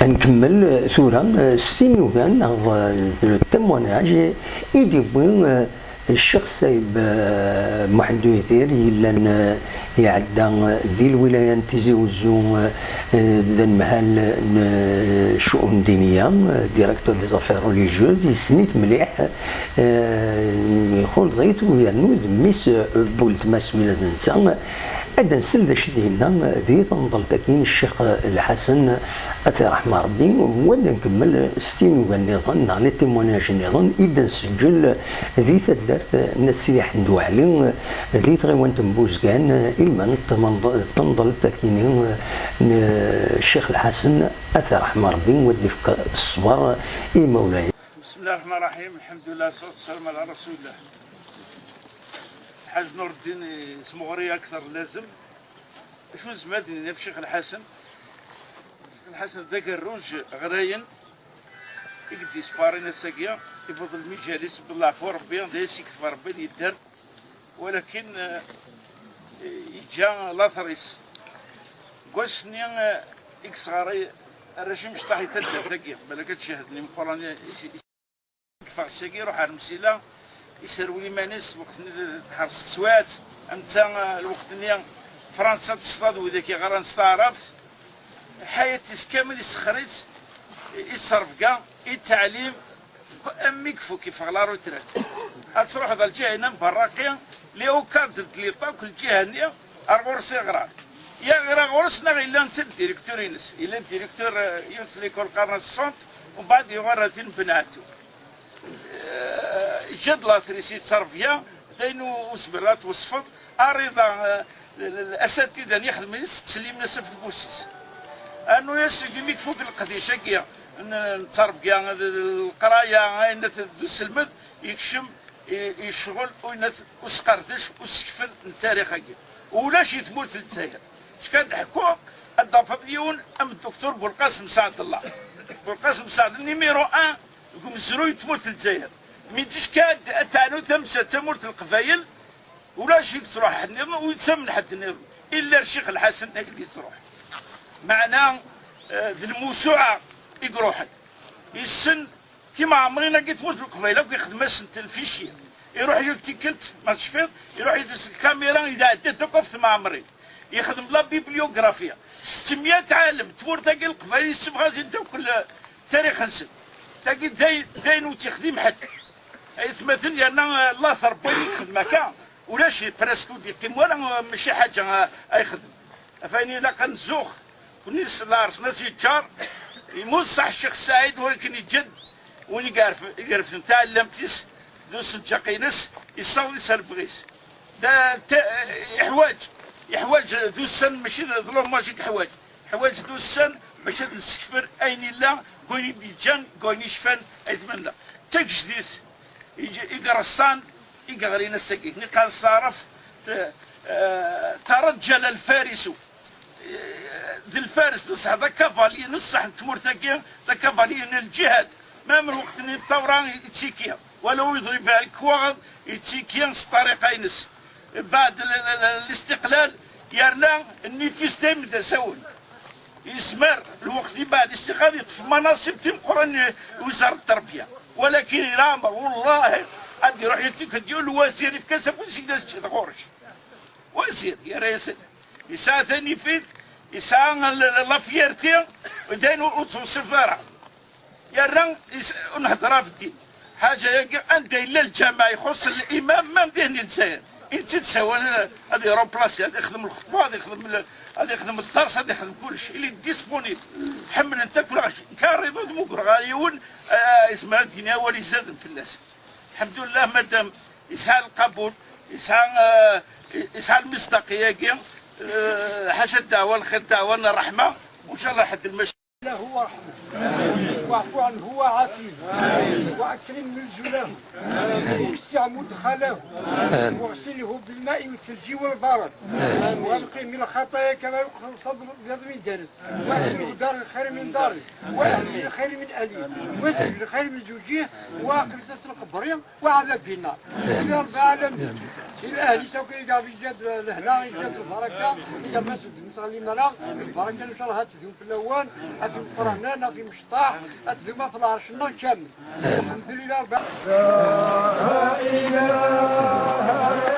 نكمل ثورة ستين يوغان التموناج يديبوين الشخص محمد يثير يلا يعدى ذي الولايات تيزي وزو ذا المهال شؤون دينية ديريكتور دي زافير ريليجيوز يسنيت مليح يقول زيت ويرنود ميس بولت مسؤولة نتا أدا نسل ذا شدينا ذي تنضل تكين الشيخ الحسن أثر رحمة ربي ودا نكمل ستين وغنيضن على تيموناج نيضن إذا نسجل ذي تدارت نتسيح حندو علي ذي تغيوان تنبوزكان إلما تنضل تكين الشيخ الحسن أثر رحمة ربي ودي في الصبر إي مولاي. بسم الله الرحمن الرحيم، الحمد لله والصلاة والسلام على رسول الله. حاج نور الدين اسمه غري أكثر لازم. شو زمادني في الشيخ الحسن؟ الحسن ذاك الروج غراين يقدي سبارين الساقية يفضل المجالس بالله فور ربي دايس يكتب ربي يدار، ولكن يجا لاثريس قوسني إكس غاري الرجيم شطاح يتدر تاقية بلا كتشاهدني من قراني يكفى الساقية روح على المسيلة يسروي مانيس وقت حرس تسوات أمتا الوقت اللي فرنسا تصطاد وذاك غران استعرفت حياتي كامل يسخريت يتصرف كاع التعليم اميك فو كيف على روترات تروح هذا الجهه هنا براقيه اللي هو كانت لي كل جهه هنا ارغورس غران يا غير غورسنا الا انت الديريكتور ينس الا الديريكتور يوث ليكول قرن الصوت ومن بعد يغرتين بناتو جد لا تريسي تصرفيا دينو وسبرات وصفط اريضا الاساتذه يخدم تسليم ناس في البوسيس انه يسقي فوق القديشه كيا نتصرف كيا القرايه دوس المد يكشم يشغل وسقردش وسكفل التاريخ كيا ولاش يتموت للجزائر اش كنضحكوا الضفديون ام الدكتور بولقاسم سعد الله بولقاسم سعد النيميرو 1 يقوم الزروي تموت للجزائر من تش كاد تعنو تمسى تموت القبايل ولاش يتروح حد النظام ويتسمن حد النظام الا الشيخ الحسن اللي تروح معناه ذي الموسوعه يقروحن السن كيما عمرنا قلت موت القبيله ويخدم سنه الفيشيه يروح يلتكلت ما شفت يروح يدرس الكاميرا اذا عدت وقفت مع عمري يخدم لا بيبليوغرافيا 600 عالم تمر تلقى القبائل يسبغها جدا كل تاريخ نسب تلقى داين وتخدم حد يتمثل لان الله ثربي يخدم هكا ولاش براسكو ديقيم ولا ماشي حاجه يخدم فاني لا كنزوخ كنيس لارس ناس يتجار يموت صح الشيخ سعيد ولكن يجد وين يعرف نتاع لمتيس دوس الجاقينس يصاوي سربغيس دا يحواج ذو السن ماشي ظلم ماجيك حواج ذو السن باش نسكفر اين لا كوين ديجان كوين يشفن ايتمنى تجديد يقرصان يقرين السقي قال صارف ترجل الفارس ذي الفارس نصح ذا كفالي نصح تمر ذا كفالي الجهاد ما من وقت الثورة يتسيكيا ولو يضرب الكواغ يتسيكيا طريقينس بعد الاستقلال يرنا النفيستيم دا سول يسمر الوقت اللي بعد الاستقلال يطفي مناصب تيم قرن وزارة التربية ولكن الامر والله غادي يروح يديو الوزير في كاسف وسيداش غورش وزير يا رئيس يسعى ثاني فيت يسعى لافيرتي وداينو سفارة يا ران نهضرها في الدين حاجة أنت إلا الجماعة يخص الإمام ما مديني نسير أنت تسوى هذا روبلاسي هذا يخدم الخطبة هذا يخدم الدرس هذا يخدم كل شيء اللي ديسبونيبل حمل أنت كل شيء كان رضا دموكر غايون اسمها الدنيا ولي زاد في الناس الحمد لله مادام يسعى القبول يسعى المصداقية حاشا الدعوة الخير دعوة الرحمة وإن شاء الله حد المشكلة هو رحمة واعف عنه وعافيه واكرم نزله ووسع مدخله واغسله بالماء والثلج والبرد وانقه من الخطايا كما يغسل الصدر الابيض من دنس واهله دار الخير من داره واهل الخير من اهله واسجل الخير من زوجيه واقل القبر وعذاب النار يا رب العالمين الاهلي سوف يلقى بجد لهنا يجد البركه اذا ما نصلي مرا البركه ان شاء الله هتزوم في الاول هتزوم في فرهنان هتزوم مشطاح هتزوم في العرش كامل الحمد لله رب العالمين. لا اله